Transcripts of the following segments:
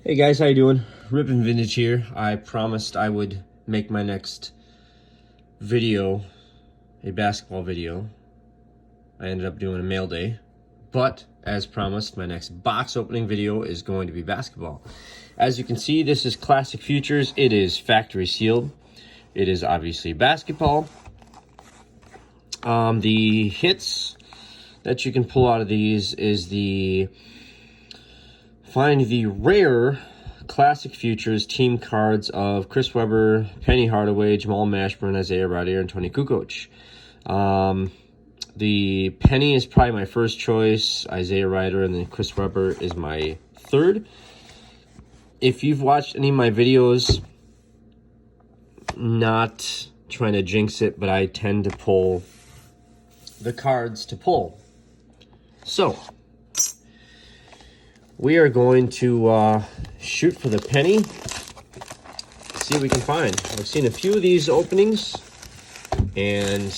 Hey guys, how you doing? Rippin' Vintage here. I promised I would make my next video a basketball video. I ended up doing a mail day, but as promised, my next box opening video is going to be basketball. As you can see, this is Classic Futures. It is factory sealed. It is obviously basketball. The hits that you can pull out of these is find the rare Classic Futures team cards of Chris Webber, Penny Hardaway, Jamal Mashburn, Isaiah Rider, and Tony Kukoc. The Penny is probably my first choice, Isaiah Rider, and then Chris Webber is my third. If you've watched any of my videos, not trying to jinx it, but I tend to pull the cards to pull. So we are going to shoot for the Penny, see what we can find. I've seen a few of these openings, and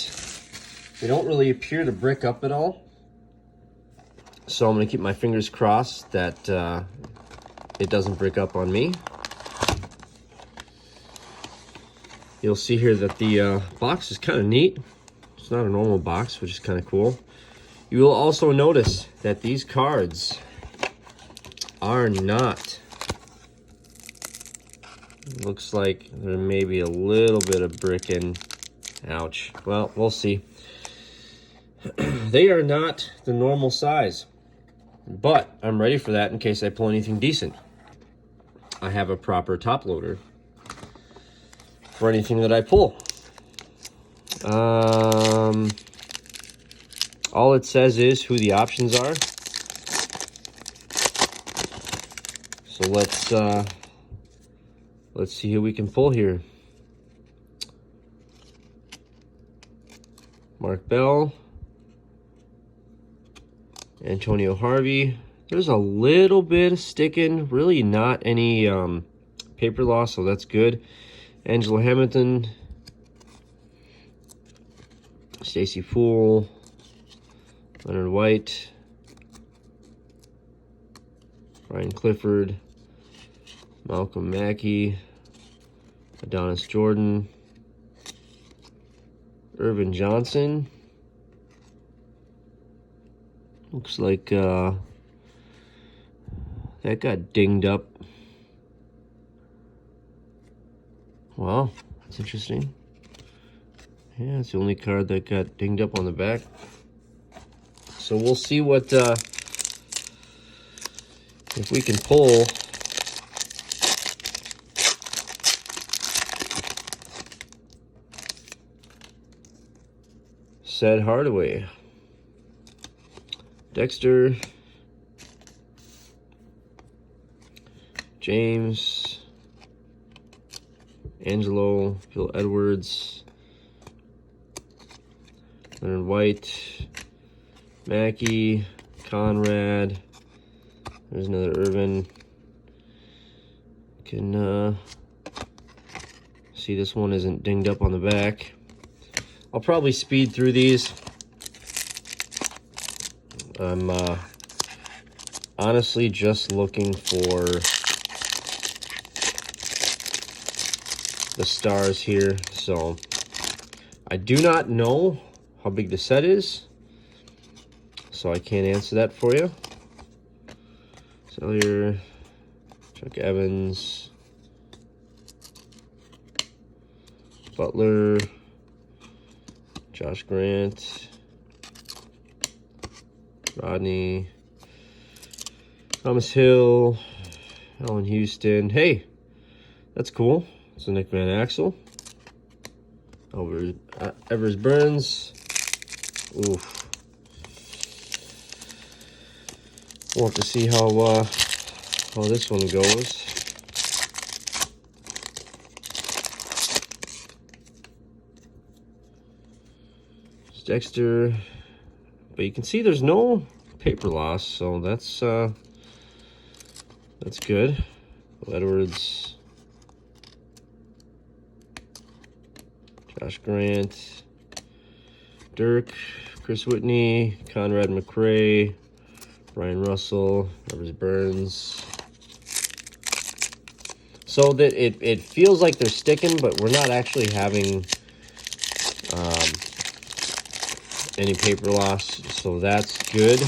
they don't really appear to brick up at all. So I'm going to keep my fingers crossed that it doesn't brick up on me. You'll see here that the box is kind of neat. It's not a normal box, which is kind of cool. You will also notice that these cards are not. Looks like there may be a little bit of bricking. Ouch. Well, we'll see. They are not the normal size, but I'm ready for that in case I pull anything decent. I have a proper top loader for anything that I pull. All it says is who the options are. So let's see who we can pull here. Mark Bell, Antonio Harvey. There's a little bit of sticking, really not any paper loss, so that's good. Angelo Hamilton, Stacey Poole, Leonard White, Brian Clifford, Malcolm Mackey, Adonis Jordan, Irvin Johnson. Looks like that got dinged up. Wow, that's interesting. Yeah, it's the only card that got dinged up on the back. So we'll see what if we can pull said Hardaway, Dexter, James, Angelo, Phil Edwards, Leonard White, Mackey, Conrad. There's another Irvin. Can see this one isn't dinged up on the back. I'll probably speed through these. I'm honestly just looking for the stars here. So I do not know how big the set is, so I can't answer that for you. Cellier, Chuck Evans, Butler, Josh Grant, Rodney, Thomas Hill, Allen Houston. Hey, that's cool. It's a Nick Van Axel. Over Evers Burns. Oof. We'll have to see how this one goes. It's Dexter, but you can see there's no paper loss, so that's good. Edwards, Josh Grant, Dirk, Chris Whitney, Conrad McRae, Ryan Russell, Evers Burns, so that it feels like they're sticking, but we're not actually having any paper loss, so that's good.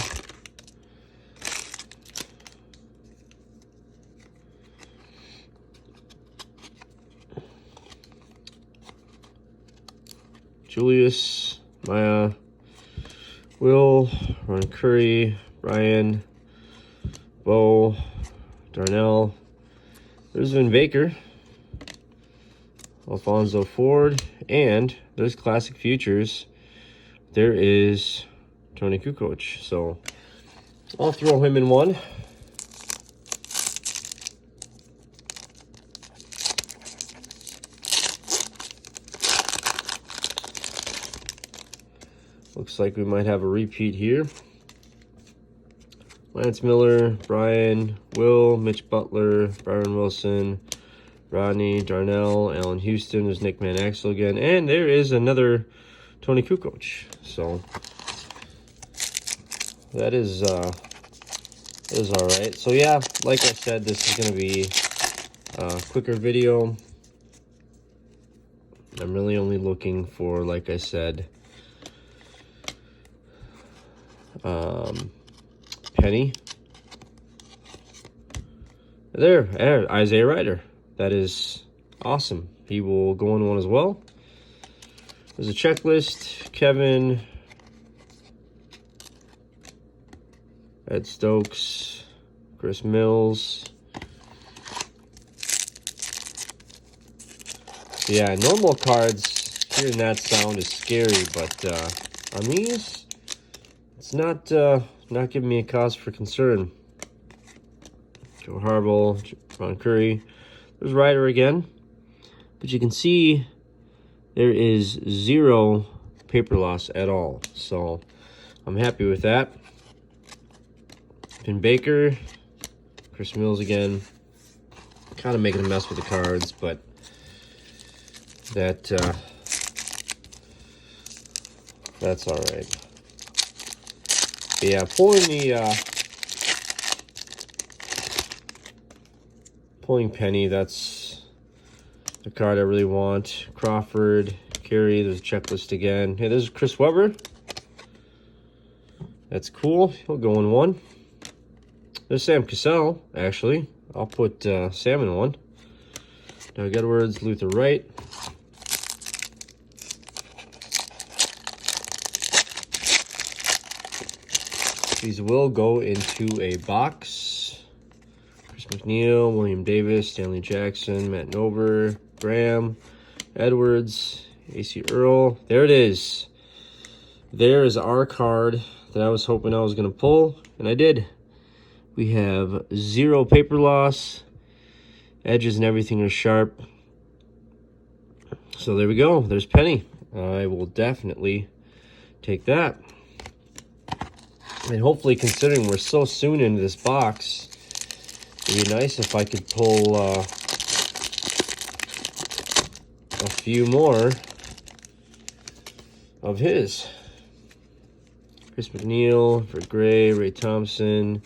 Julius, Maya, Will, Ron Curry, Brian, Bo, Darnell. There's Vin Baker, Alfonso Ford, and there's Classic Futures. There is Tony Kukoc. So I'll throw him in one. Looks like we might have a repeat here. Lance Miller, Brian, Will, Mitch Butler, Byron Wilson, Rodney, Darnell, Allen Houston. There's Nick Van Axel again. And there is another Tony Kukoc. So that is all right. So yeah, like I said, this is going to be a quicker video. I'm really only looking for, like I said, Penny. There, Isaiah Ryder. That is awesome. He will go in one as well. There's a checklist. Kevin, Ed Stokes, Chris Mills. Yeah, normal cards, hearing that sound is scary, but on these, it's not giving me a cause for concern. Joe Harbaugh, Ron Curry. There's Ryder again. But you can see there is 0 paper loss at all. So I'm happy with that. Vin Baker, Chris Mills again. Kind of making a mess with the cards, but that's all right. But yeah, pulling Penny, that's the card I really want. Crawford, Carey, there's a checklist again. Hey, there's Chris Webber. That's cool. He'll go in one. There's Sam Cassell, actually. I'll put Sam in one. Doug Edwards, Luther Wright. These will go into a box. Chris McNeil, William Davis, Stanley Jackson, Matt Nover, Graham, Edwards, AC Earl. There it is. There is our card that I was hoping I was going to pull, and I did. We have 0 paper loss. Edges and everything are sharp. So there we go. There's Penny. I will definitely take that. And hopefully, considering we're so soon into this box, it'd be nice if I could pull a few more of his. Chris McNeil, for Gray, Ray Thompson,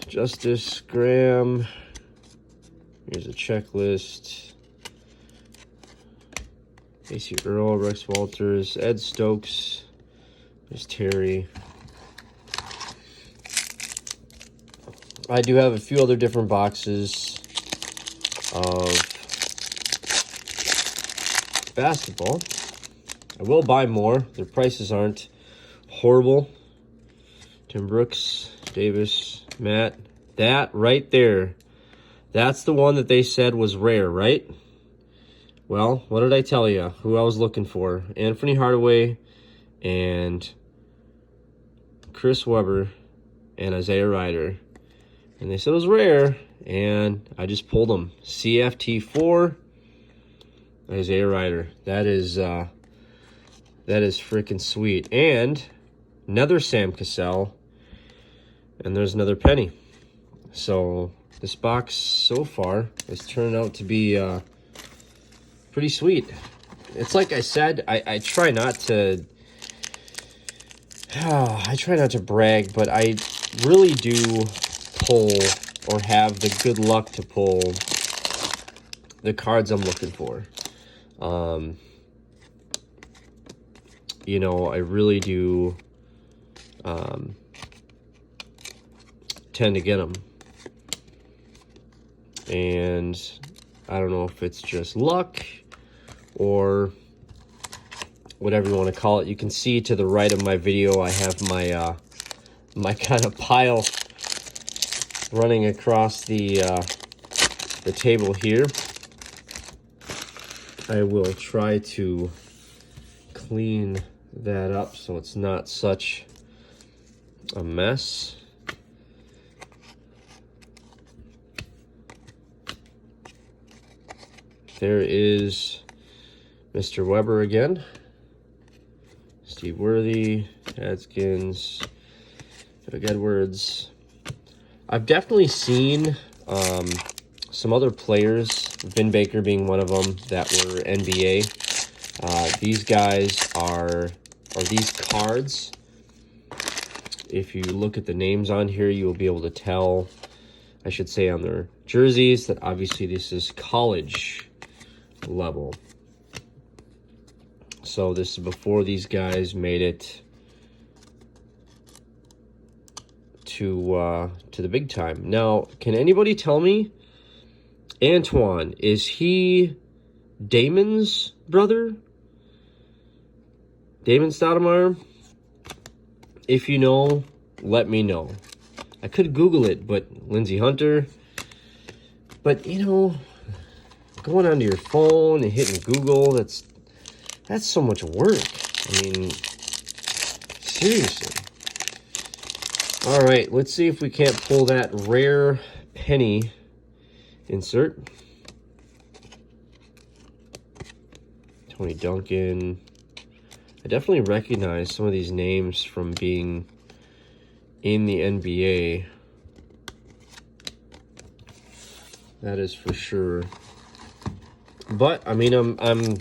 Justice Graham. Here's a checklist. AC Earl, Rex Walters, Ed Stokes. There's Terry. I do have a few other different boxes of basketball. I will buy more. Their prices aren't horrible. Tim Brooks, Davis, Matt. That right there. That's the one that they said was rare, right? Well, what did I tell you? Who I was looking for? Anthony Hardaway and Chris Webber and Isaiah Ryder. And they said it was rare, and I just pulled them. CFT4, Isaiah Ryder. That is freaking sweet. And another Sam Cassell, and there's another Penny. So this box so far has turned out to be pretty sweet. It's like I said, I try not to brag, but I really do pull or have the good luck to pull the cards I'm looking for. You know, I really do tend to get them. And I don't know if it's just luck or whatever you want to call it. You can see to the right of my video, I have my my kind of pile running across the table here. I will try to clean that up so it's not such a mess. There is Mr. Weber again. Steve Worthy, Adkins, Doug Edwards. I've definitely seen some other players, Vin Baker being one of them, that were NBA. These guys are these cards. If you look at the names on here, you will be able to tell, I should say on their jerseys, that obviously this is college level. So this is before these guys made it to the big time. Now, can anybody tell me, Antoine, is he Damon's brother? Damon Stoudemire? If you know, let me know. I could Google it, but Lindsey Hunter. But, you know, going onto your phone and hitting Google, that's so much work. I mean, seriously. All right, let's see if we can't pull that rare penny insert. Tony Duncan. I definitely recognize some of these names from being in the NBA. That is for sure. But I mean, I'm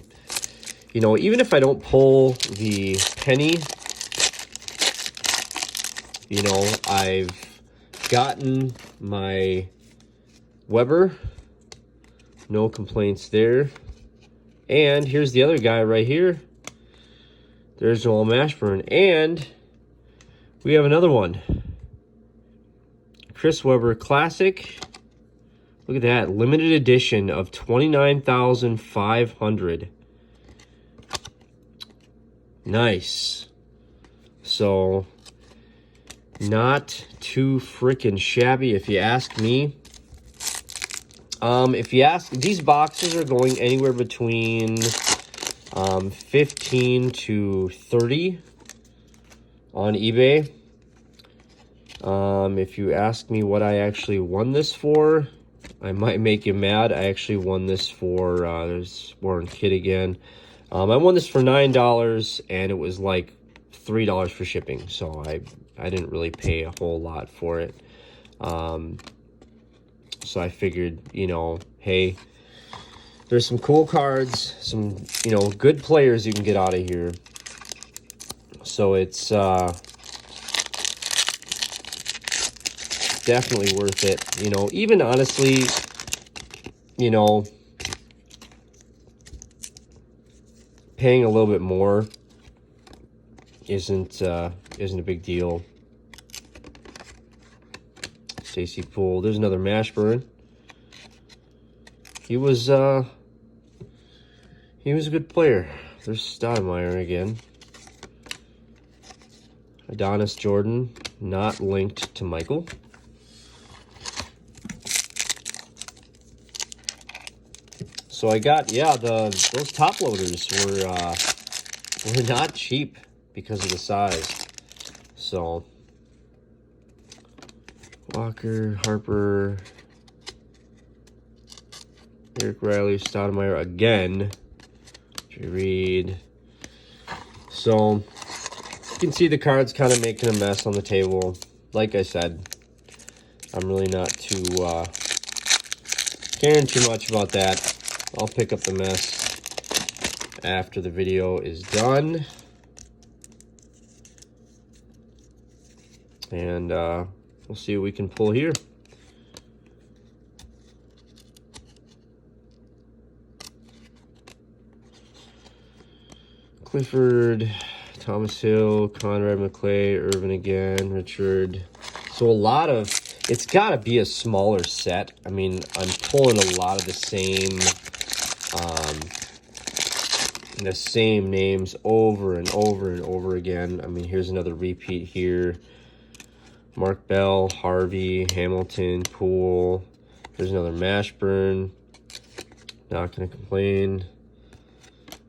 you know, even if I don't pull the penny, you know, I've gotten my Weber. No complaints there. And here's the other guy right here. There's Joel Mashburn. And we have another one. Chris Webber Classic. Look at that. Limited edition of 29,500. Nice. So, not too freaking shabby if you ask me. If you ask, these boxes are going anywhere between 15 to 30 on eBay. If you ask me what I actually won this for, I might make you mad. I actually won this for, there's Warren Kidd again. I won this for $9, and it was like $3 for shipping, so I didn't really pay a whole lot for it. So I figured, you know, hey, there's some cool cards, some, you know, good players you can get out of here. So it's definitely worth it. You know, even honestly, you know, paying a little bit more isn't a big deal. Stacey Poole. There's another Mashburn. He was a good player. There's Stoudemire again. Adonis Jordan, not linked to Michael. So I got, yeah, those top loaders were not cheap because of the size. So Walker, Harper, Eric Riley, Stoudemire again, Jay Reed. So you can see the cards kind of making a mess on the table. Like I said, I'm really not too caring too much about that. I'll pick up the mess after the video is done. And we'll see what we can pull here. Clifford, Thomas Hill, Conrad McClay, Irvin again, Richard. So a lot of, it's got to be a smaller set. I mean, I'm pulling a lot of the same names over and over and over again. I mean, here's another repeat here. Mark Bell, Harvey, Hamilton, Poole. There's another Mashburn. Not going to complain.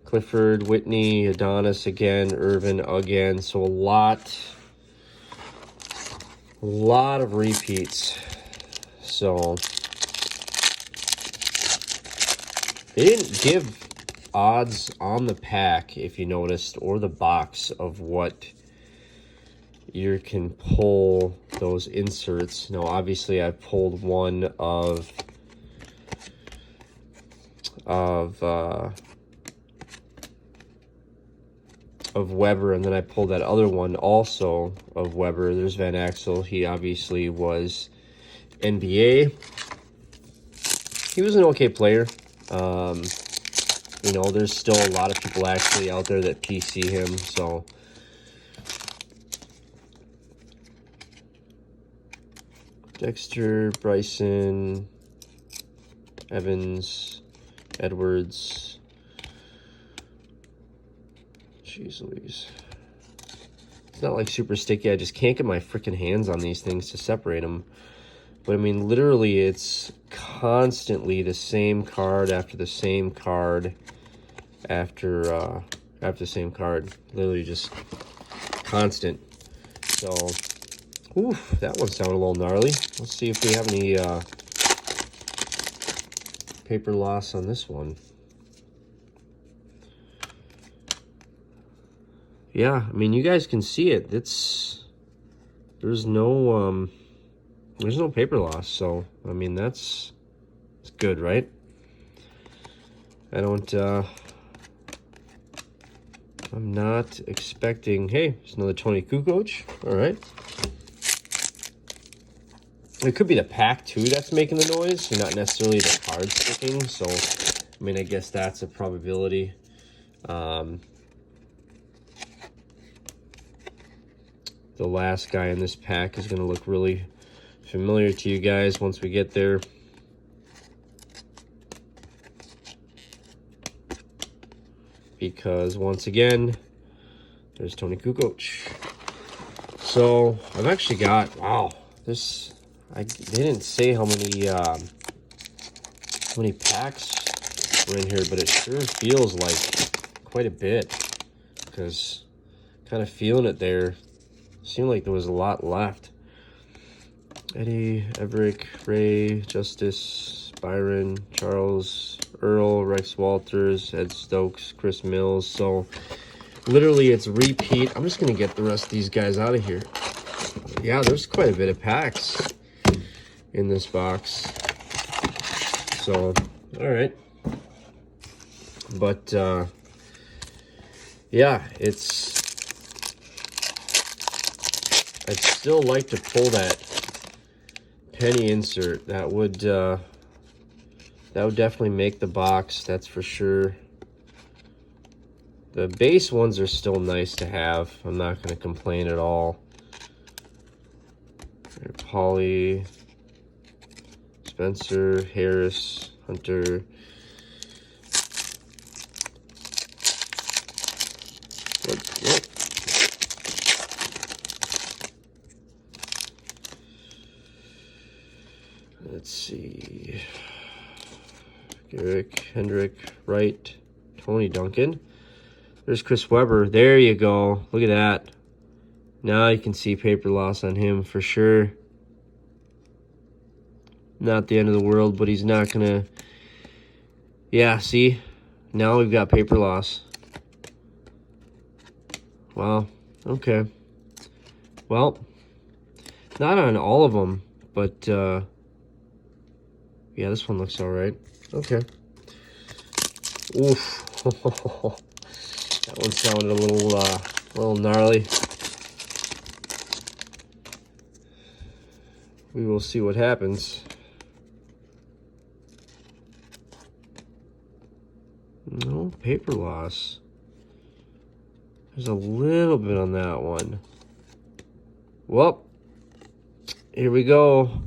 Clifford, Whitney, Adonis again, Irvin again. So a lot of repeats. So they didn't give odds on the pack, if you noticed, or the box of what you can pull those inserts. Now, obviously, I pulled one of Weber, and then I pulled that other one also of Weber. There's Van Axel. He obviously was NBA. He was an okay player. You know, there's still a lot of people actually out there that PC him, so Dexter, Bryson, Evans, Edwards. Jeez Louise. It's not like super sticky. I just can't get my freaking hands on these things to separate them. But I mean, literally, it's constantly the same card after the same card after the same card. Literally just constant. So, oof, that one sounded a little gnarly. Let's see if we have any paper loss on this one. Yeah, I mean, you guys can see it. There's no paper loss, so I mean it's good, right? I'm not expecting. Hey, it's another Tony Kukoc. All right. It could be the pack too that's making the noise, and not necessarily the card sticking. So, I mean, I guess that's a probability. The last guy in this pack is going to look really familiar to you guys once we get there. Because once again, there's Tony Kukoc. So I've actually got, wow, this, they didn't say how many packs were in here, but it sure feels like quite a bit, because kind of feeling it there. Seemed like there was a lot left. Eddie, Everett, Ray, Justice, Byron, Charles, Earl, Rex Walters, Ed Stokes, Chris Mills. So literally it's repeat. I'm just going to get the rest of these guys out of here. Yeah, there's quite a bit of packs in this box. So, all right. But, yeah, I'd still like to pull that penny insert. That would definitely make the box, that's for sure. The base ones are still nice to have. I'm not going to complain at all. Paulie, Spencer, Harris, Hunter. What? Let's see. Garrick, Hendrick, Wright, Tony Duncan. There's Chris Webber. There you go. Look at that. Now you can see paper loss on him for sure. Not the end of the world, but he's not going to... Yeah, see? Now we've got paper loss. Wow. Okay. Well, not on all of them, but... yeah, this one looks all right. Okay. Oof. That one sounded a little gnarly. We will see what happens. No paper loss. There's a little bit on that one. Well, here we go.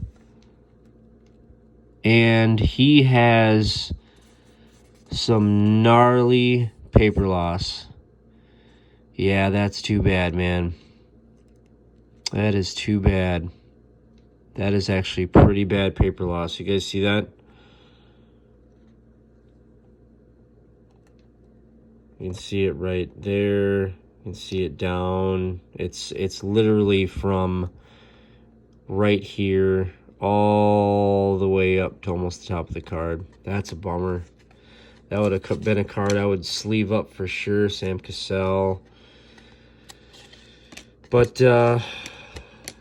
And he has some gnarly paper loss. Yeah, that's too bad, man. That is too bad. That is actually pretty bad paper loss. You guys see that? You can see it right there. You can see it down. It's literally from right here all the way up to almost the top of the card. That's a bummer. That would have been a card I would sleeve up for sure, Sam Cassell. But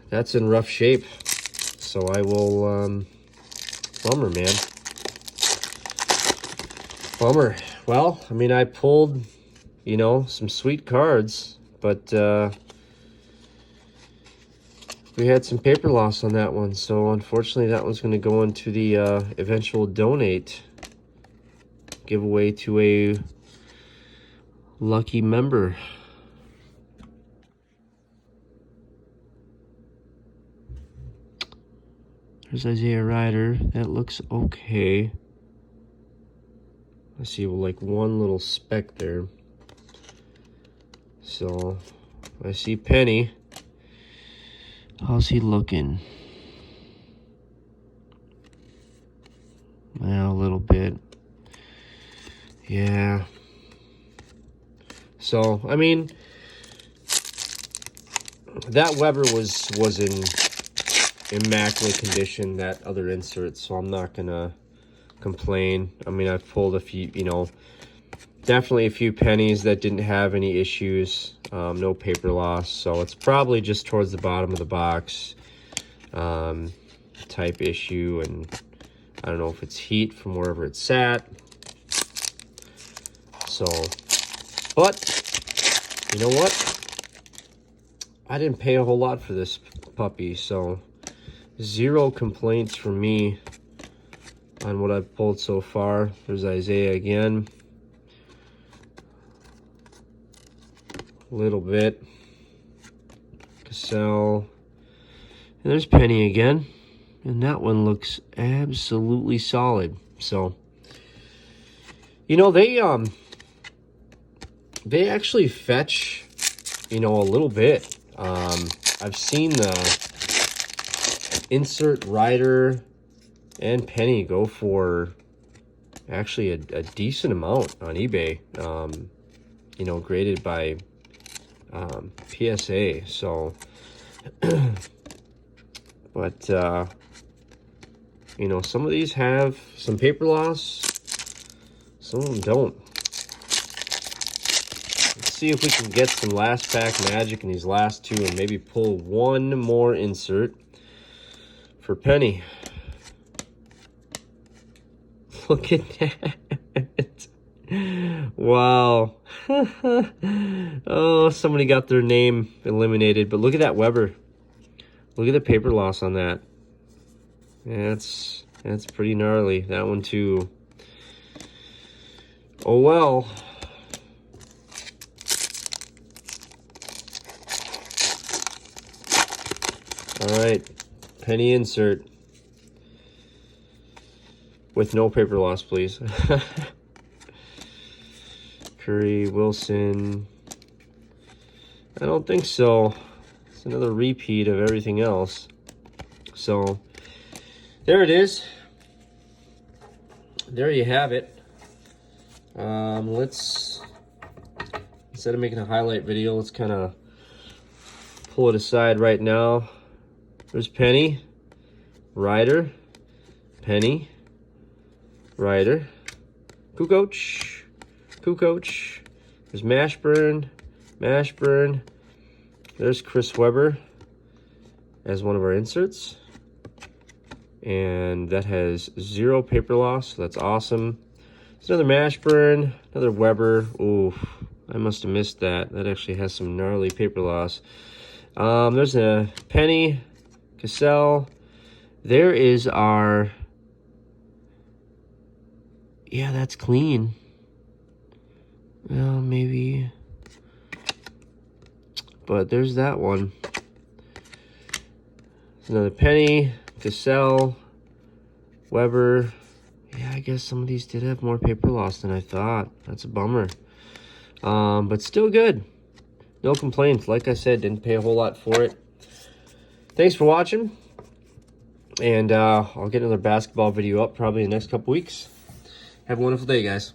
that's in rough shape. So I will, bummer, man. Bummer. Well, I mean, I pulled, you know, some sweet cards, but we had some paper loss on that one. So unfortunately, that one's going to go into the eventual donate giveaway to a lucky member. There's Isaiah Ryder. That looks okay. I see like one little speck there. So I see Penny. How's he looking? Well, a little bit. Yeah. So, I mean, that Weber was in immaculate condition, that other insert, so I'm not gonna complain. I mean, I've pulled a few, you know, definitely a few pennies that didn't have any issues, no paper loss, so it's probably just towards the bottom of the box type issue, and I don't know if it's heat from wherever it's sat. So, but you know what? I didn't pay a whole lot for this puppy, so zero complaints from me on what I've pulled so far. There's Isaiah again. A little bit. Cassell. And there's Penny again. And that one looks absolutely solid. So, you know, they actually fetch, you know, a little bit. I've seen the insert Ryder and Penny go for actually a decent amount on eBay, you know, graded by PSA. So, but, you know, some of these have some paper loss, some of them don't. Let's see if we can get some last pack magic in these last two and maybe pull one more insert for Penny. Look at that. Wow. Oh, somebody got their name eliminated. But look at that Weber. Look at the paper loss on that. That's pretty gnarly. That one too. Oh well. All right. Penny insert. With no paper loss, please. Curry, Wilson. I don't think so. It's another repeat of everything else. So, there it is. There you have it. Let's, instead of making a highlight video, let's kind of pull it aside right now. There's Penny, Ryder, Penny, Ryder, Kukoc, Kukoc. There's Mashburn, Mashburn. There's Chris Webber as one of our inserts. And that has zero paper loss, so that's awesome. There's another Mashburn, another Webber. Oof, I must have missed that. That actually has some gnarly paper loss. There's a Penny, Cassell. There is our... Yeah, that's clean. Well, maybe but there's that one. Another Penny, Cassell, Weber. Yeah, I guess some of these did have more paper loss than I thought. That's a bummer. But still good. No complaints. Like I said, didn't pay a whole lot for it. Thanks for watching. And I'll get another basketball video up probably in the next couple weeks. Have a wonderful day, guys.